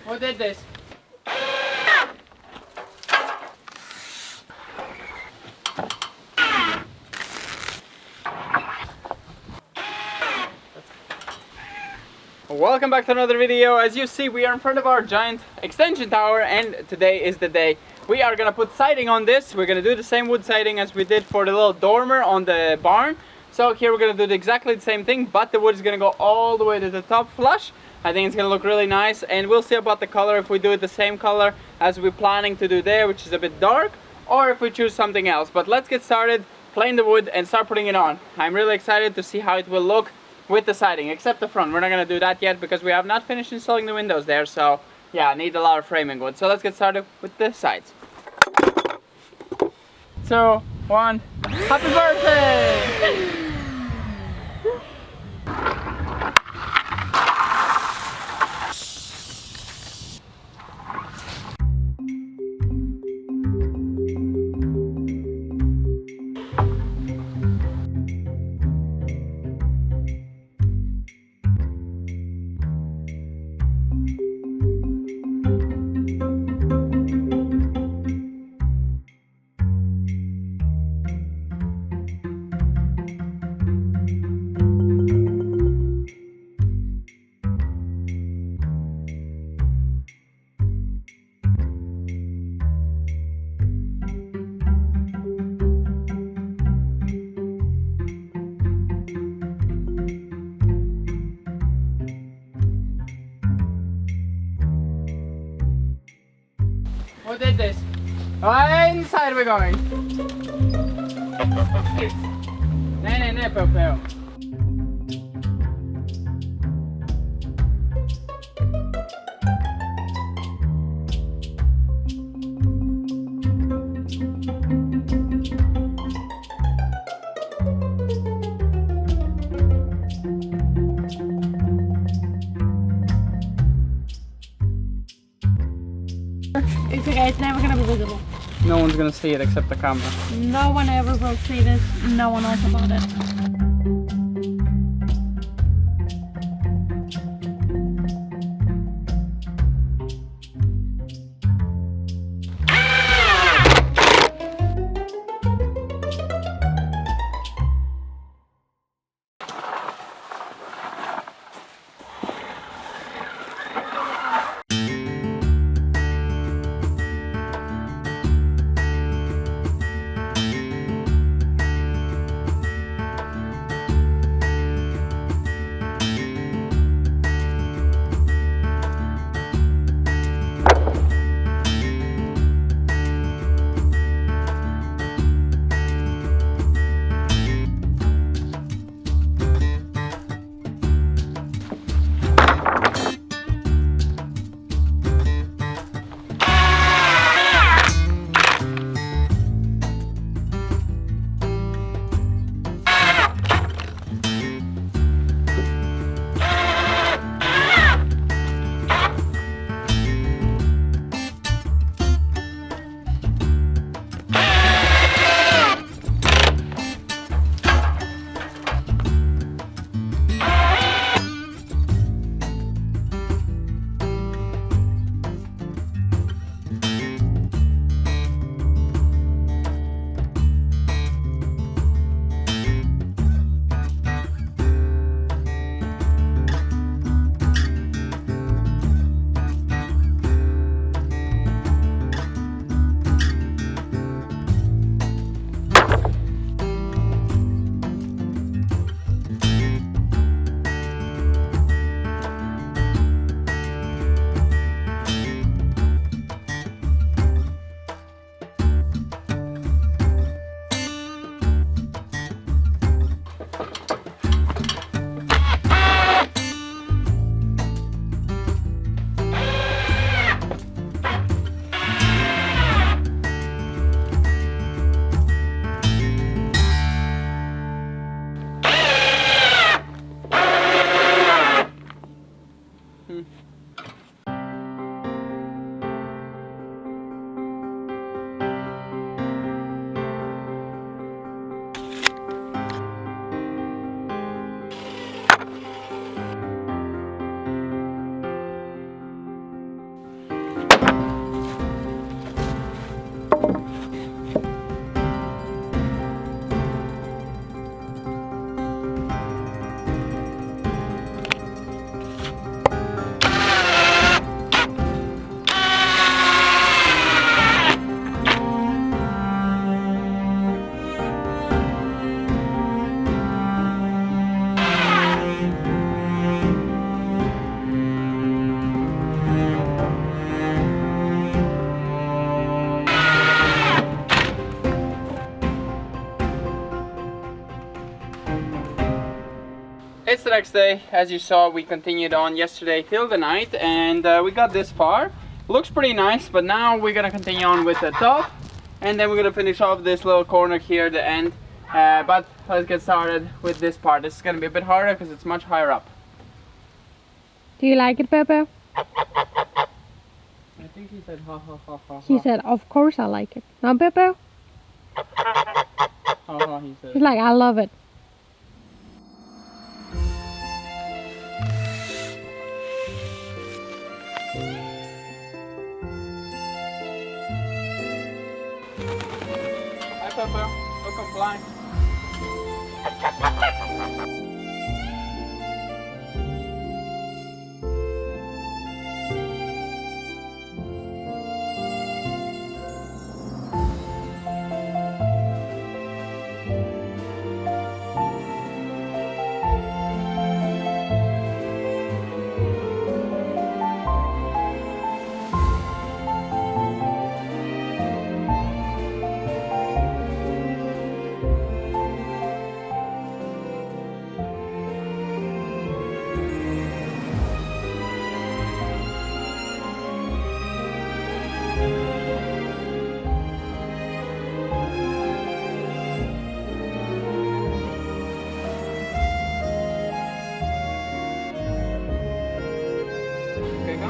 Who did this? Welcome back to another video. As you see, we are in front of our giant extension tower, and today is the day we are gonna put siding on this. We're gonna do the same wood siding as we did for the little dormer on the barn. So here we're gonna do exactly the same thing, but the wood is gonna go all the way to the top flush. I think it's gonna look really nice, and we'll see about the color, if we do it the same color as we're planning to do there, which is a bit dark, or if we choose something else. But let's get started, plane the wood and start putting it on. I'm really excited to see how it will look with the siding, except the front. We're not gonna do that yet because we have not finished installing the windows there, so yeah, I need a lot of framing wood. So let's get started with the sides. 2, 1, happy birthday! Who did this? Inside we're going. Nej, Peo. It's okay, it's never gonna be visible. No one's gonna see it except the camera. No one ever will see this, no one knows about it. next day. As you saw, we continued on yesterday till the night, and we got this far. Looks pretty nice, but now we're gonna continue on with the top, and then we're gonna finish off this little corner here at the end. But let's get started with this part. This is gonna be a bit harder because it's much higher up. Do you like it, Pepe? I think he said ha ha ha ha. He said, of course I like it. Now, Pepe? Ha ha, he said. He's like, I love it. Hi Pepe, welcome flying. Okay, go.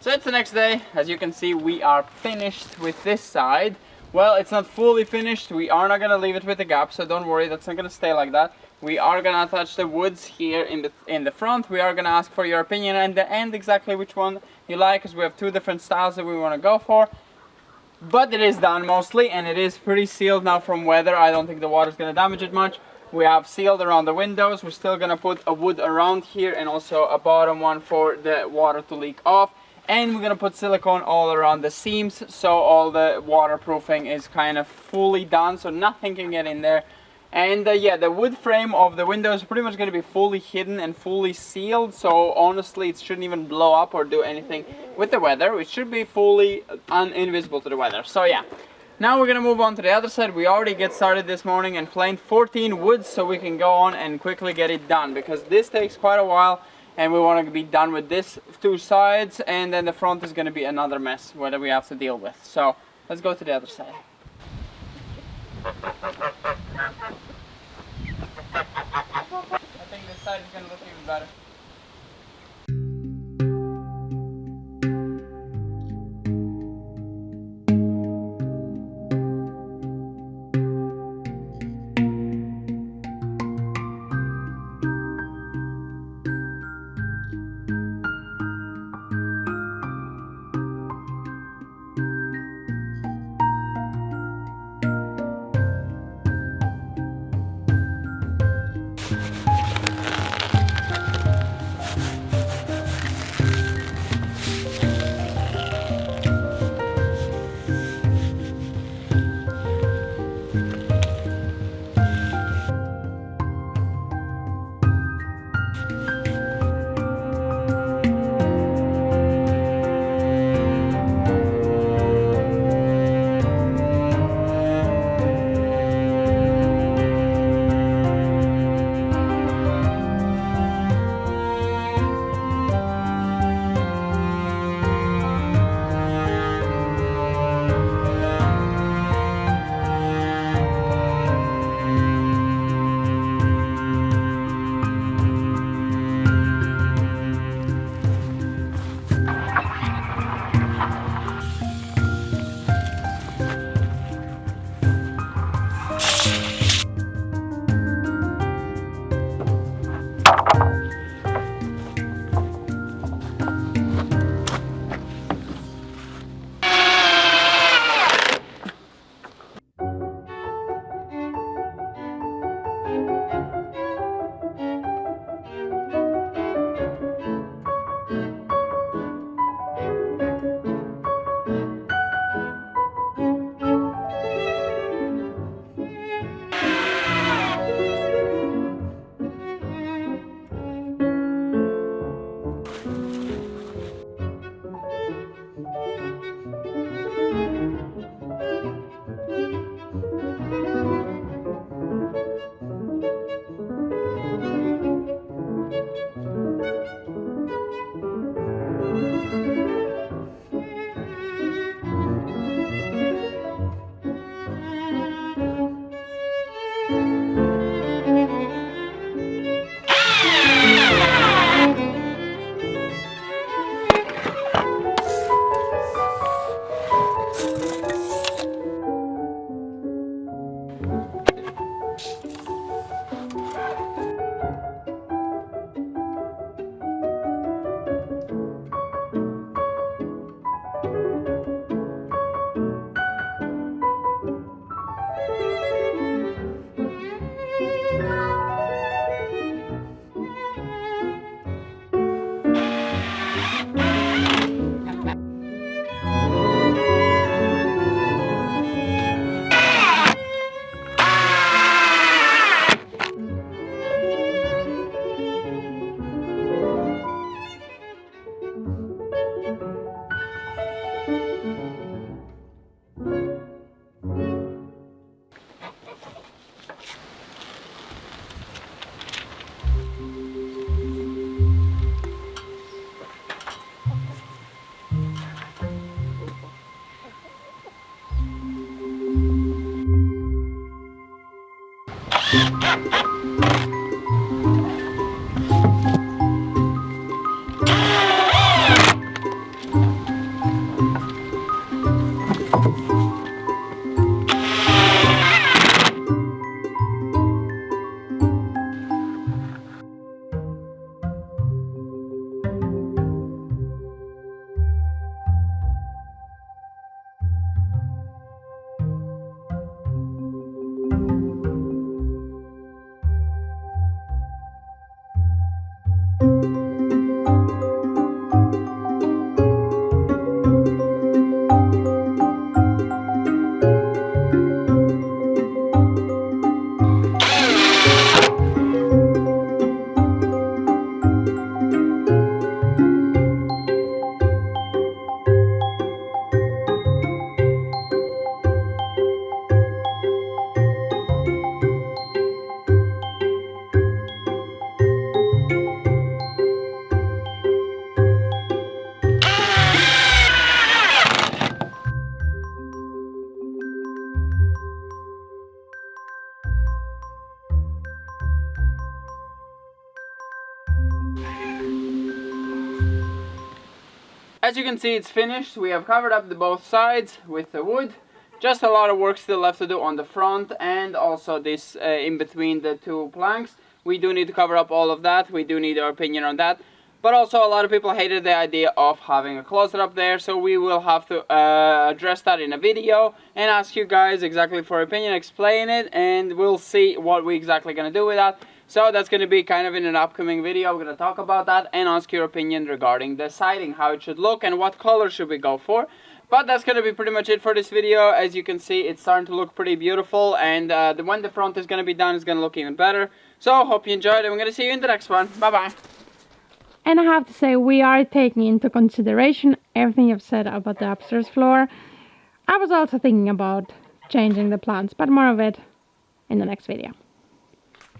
So it's the next day. As you can see, we are finished with this side. Well, it's not fully finished. We are not gonna leave it with a gap, so don't worry, that's not gonna stay like that. We are gonna attach the woods here in the front. We are gonna ask for your opinion and the end exactly which one you like, because we have two different styles that we want to go for. But it is done mostly, and it is pretty sealed now from weather. I don't think the water is gonna damage it much. We have sealed around the windows. We're still gonna put a wood around here and also a bottom one for the water to leak off. And we're gonna put silicone all around the seams, so all the waterproofing is kind of fully done, so nothing can get in there. And yeah, the wood frame of the window is pretty much going to be fully hidden and fully sealed, so honestly it shouldn't even blow up or do anything with the weather. It should be fully invisible to the weather. So yeah, now we're going to move on to the other side. We already get started this morning and planed 14 woods, so we can go on and quickly get it done, because this takes quite a while and we want to be done with this 2 sides, and then the front is going to be another mess that we have to deal with. So let's go to the other side. I think this side is going to look even better. As you can see, it's finished. We have covered up the both sides with the wood. Just a lot of work still left to do on the front and also this in between the two planks. We do need to cover up all of that. We do need your opinion on that. But also a lot of people hated the idea of having a closet up there, so we will have to address that in a video and ask you guys exactly for your opinion, explain it, and we'll see what we're exactly going to do with that. So that's going to be kind of in an upcoming video. We're going to talk about that and ask your opinion regarding the siding, how it should look and what color should we go for. But that's going to be pretty much it for this video. As you can see, it's starting to look pretty beautiful, and when the front is going to be done, it's going to look even better. So hope you enjoyed, and we're going to see you in the next one. Bye bye. And I have to say, we are taking into consideration everything you've said about the upstairs floor. I was also thinking about changing the plans, but more of it in the next video.